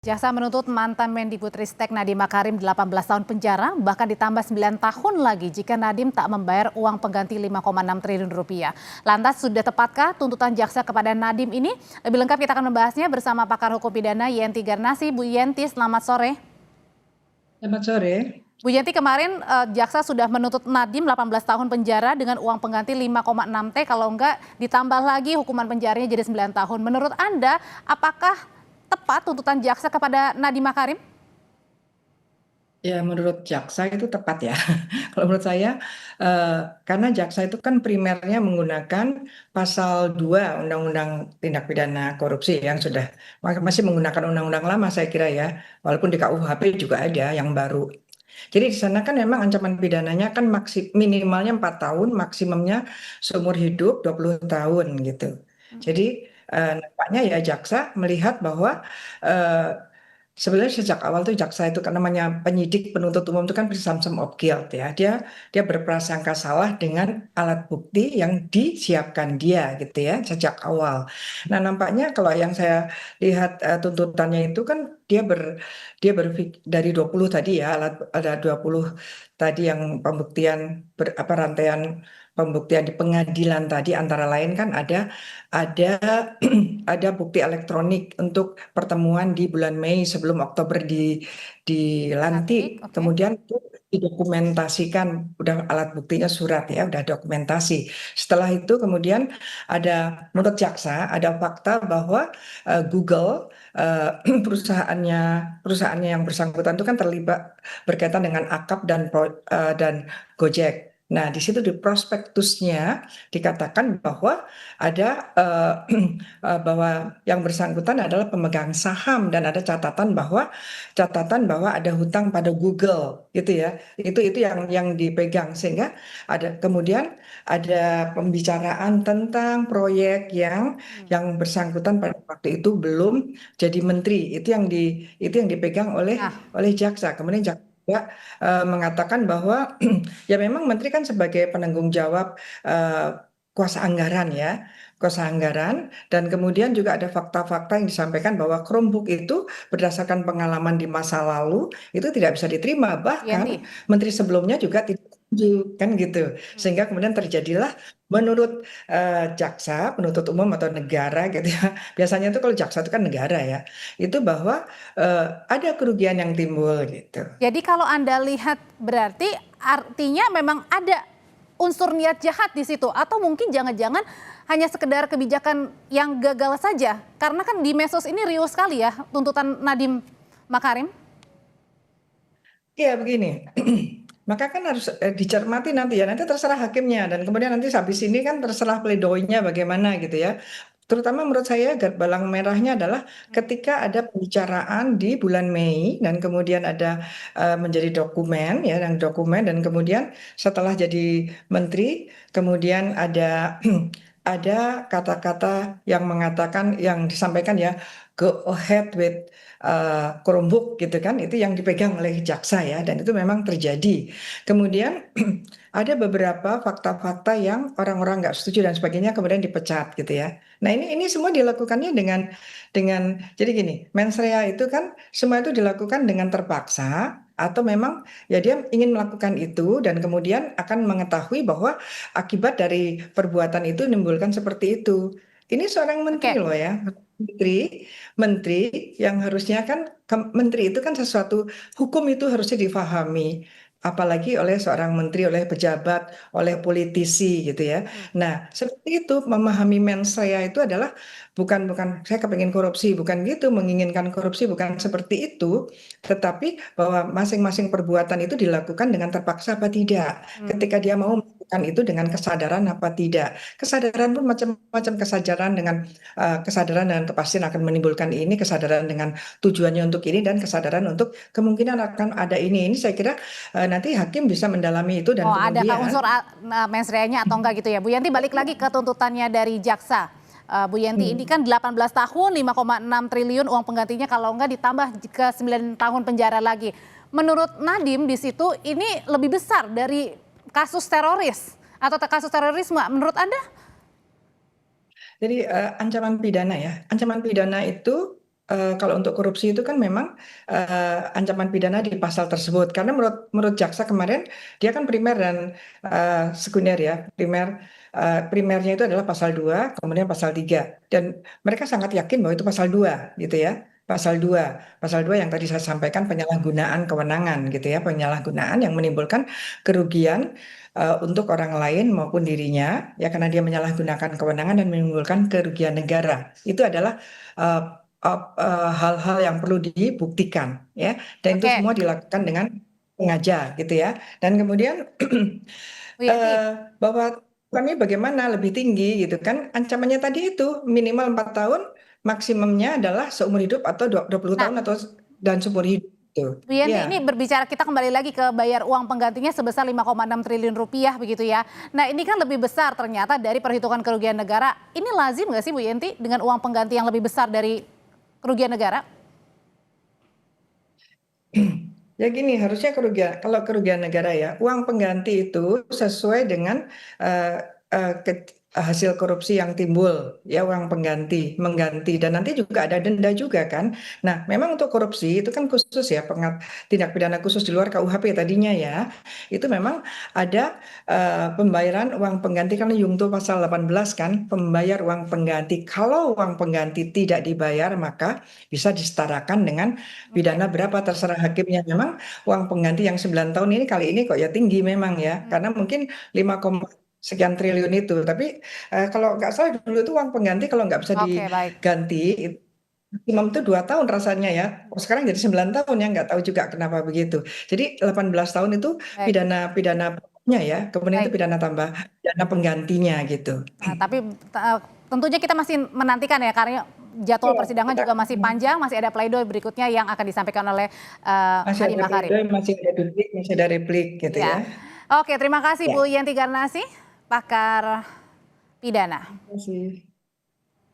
Jaksa menuntut mantan Mendikbudristek Nadiem Makarim 18 tahun penjara, bahkan ditambah 9 tahun lagi jika Nadiem tak membayar uang pengganti 5,6 triliun rupiah. Lantas sudah tepatkah tuntutan jaksa kepada Nadiem ini? Lebih lengkap kita akan membahasnya bersama pakar hukum pidana Yenti Garnasi. Bu Yenti, selamat sore. Selamat sore. Bu Yenti, kemarin jaksa sudah menuntut Nadiem 18 tahun penjara dengan uang pengganti 5,6 T, kalau enggak ditambah lagi hukuman penjaranya jadi 9 tahun. Menurut Anda, apakah tepat tuntutan jaksa kepada Nadiem Makarim? Ya, menurut jaksa itu tepat ya. Kalau menurut saya, karena jaksa itu kan primernya menggunakan pasal 2 Undang-Undang Tindak Pidana Korupsi yang sudah masih menggunakan undang-undang lama saya kira ya. Walaupun di KUHP juga ada yang baru. Jadi di sana kan memang ancaman pidananya kan minimalnya 4 tahun, maksimumnya seumur hidup 20 tahun gitu. Jadi nampaknya ya jaksa melihat bahwa sebenarnya sejak awal tuh jaksa itu kan namanya penyidik penuntut umum itu kan presumption of guilt ya. Dia berprasangka salah dengan alat bukti yang disiapkan dia gitu ya sejak awal. Nah, nampaknya kalau yang saya lihat tuntutannya itu kan dia berpikir dari 20 tadi ya, ada 20 tadi yang pembuktian rantaian pembuktian di pengadilan tadi antara lain kan ada ada bukti elektronik untuk pertemuan di bulan Mei sebelum Oktober dilantik. Oke. Kemudian itu didokumentasikan, udah alat buktinya surat ya, udah dokumentasi. Setelah itu kemudian menurut jaksa ada fakta bahwa Google perusahaannya yang bersangkutan itu kan terlibat berkaitan dengan Akap dan Gojek. Nah, di situ di prospektusnya dikatakan bahwa ada bahwa yang bersangkutan adalah pemegang saham dan ada catatan bahwa ada hutang pada Google gitu ya. Itu yang dipegang sehingga kemudian ada pembicaraan tentang proyek yang bersangkutan pada waktu itu belum jadi menteri. Itu yang dipegang oleh jaksa. Kemudian jaksa juga mengatakan bahwa ya memang menteri kan sebagai penanggung jawab kuasa anggaran ya, kuasa anggaran, dan kemudian juga ada fakta-fakta yang disampaikan bahwa Chromebook itu berdasarkan pengalaman di masa lalu itu tidak bisa diterima, bahkan Yenti. menteri sebelumnya juga tidak setuju kan gitu, sehingga kemudian terjadilah menurut jaksa penuntut umum atau negara gitu ya, biasanya itu kalau jaksa itu kan negara ya, itu bahwa ada kerugian yang timbul gitu. Jadi kalau Anda lihat berarti artinya memang ada unsur niat jahat di situ, atau mungkin jangan-jangan hanya sekedar kebijakan yang gagal saja, karena kan di medsos ini riuh sekali ya tuntutan Nadiem Makarim. Iya begini, maka kan harus dicermati nanti ya, nanti terserah hakimnya dan kemudian nanti habis ini kan terserah pledoinya bagaimana gitu ya. Terutama menurut saya balang merahnya adalah ketika ada pembicaraan di bulan Mei dan kemudian ada menjadi dokumen ya, dan kemudian setelah jadi menteri kemudian ada ada kata-kata yang mengatakan yang disampaikan ya, go ahead with Chromebook gitu kan, itu yang dipegang oleh jaksa ya, dan itu memang terjadi. Kemudian ada beberapa fakta-fakta yang orang-orang nggak setuju dan sebagainya kemudian dipecat gitu ya. Nah, ini semua dilakukannya dengan jadi gini, mens rea itu kan semua itu dilakukan dengan terpaksa atau memang ya dia ingin melakukan itu dan kemudian akan mengetahui bahwa akibat dari perbuatan itu menimbulkan seperti itu. Ini seorang menteri Oke. loh ya, menteri yang harusnya kan menteri itu kan sesuatu hukum itu harusnya difahami apalagi oleh seorang menteri, oleh pejabat, oleh politisi gitu ya. Nah, seperti itu memahami mens rea itu adalah bukan saya kepengen korupsi, bukan gitu, menginginkan korupsi bukan seperti itu, tetapi bahwa masing-masing perbuatan itu dilakukan dengan terpaksa apa tidak. Ketika dia mau melakukan itu dengan kesadaran apa tidak. Kesadaran pun macam-macam, kesadaran dengan kepastian akan menimbulkan ini, kesadaran dengan tujuannya untuk ini, dan kesadaran untuk kemungkinan akan ada ini. Ini saya kira nanti hakim bisa mendalami itu dan Oh, adakah kemudian unsur mens rea-nya atau enggak gitu ya. Bu Yenti, balik lagi ke tuntutannya dari jaksa. Bu Yenti, ini kan 18 tahun, 5,6 triliun uang penggantinya, kalau enggak ditambah ke 9 tahun penjara lagi. Menurut Nadiem di situ ini lebih besar dari kasus teroris atau kasus terorisme. Menurut Anda? jadi ancaman pidana ya, ancaman pidana itu kalau untuk korupsi itu kan memang ancaman pidana di pasal tersebut. Karena menurut jaksa kemarin dia kan primer dan sekunder ya. Primernya itu adalah pasal 2, kemudian pasal 3. Dan mereka sangat yakin bahwa itu pasal 2 gitu ya. Pasal 2 yang tadi saya sampaikan penyalahgunaan kewenangan gitu ya, penyalahgunaan yang menimbulkan kerugian untuk orang lain maupun dirinya ya karena dia menyalahgunakan kewenangan dan menimbulkan kerugian negara. Itu adalah eh, hal-hal yang perlu dibuktikan ya dan itu Oke, semua dilakukan dengan sengaja gitu ya dan kemudian Bu Yenti. bahwa kami bagaimana lebih tinggi gitu kan ancamannya tadi itu minimal 4 tahun maksimumnya adalah seumur hidup atau 20 Nah, tahun atau dan seumur hidup gitu Bu Yenti, ini ya. berbicara kita kembali lagi ke bayar uang penggantinya sebesar 5,6 triliun rupiah begitu ya. Nah ini kan lebih besar ternyata dari perhitungan kerugian negara. Ini lazim nggak sih Bu Yenti dengan uang pengganti yang lebih besar dari kerugian negara? Ya gini, harusnya kalau kerugian negara ya, uang pengganti itu sesuai dengan eh, hasil korupsi yang timbul, ya uang mengganti, dan nanti juga ada denda juga kan. Nah, memang untuk korupsi itu kan khusus ya, tindak pidana khusus di luar KUHP tadinya ya, itu memang ada pembayaran uang pengganti karena Yungto pasal 18 kan, pembayar uang pengganti. Kalau uang pengganti tidak dibayar, maka bisa disetarakan dengan Oke. pidana berapa terserah hakimnya. Memang uang pengganti yang 9 tahun ini kali ini kok ya tinggi memang ya. Karena mungkin 5, sekian triliun itu. Tapi kalau nggak salah dulu itu uang pengganti kalau nggak bisa Oke, baik. diganti, maksimum itu 2 tahun rasanya ya. Oh, sekarang jadi 9 tahun ya, nggak tahu juga kenapa begitu. Jadi 18 tahun itu Baik, pidana pokoknya ya, kemudian itu baik. pidana tambah, pidana penggantinya gitu. Nah, tapi tentunya kita masih menantikan ya karena jadwal Iya, persidangan kita juga masih panjang, masih ada pledoi berikutnya yang akan disampaikan oleh masih Hadi ada Makarim. pledoi, masih ada duplik, masih ada replik gitu ya. Ya. Oke, terima kasih Bu Ya, Yenti Garnasi, pakar pidana. terima kasih.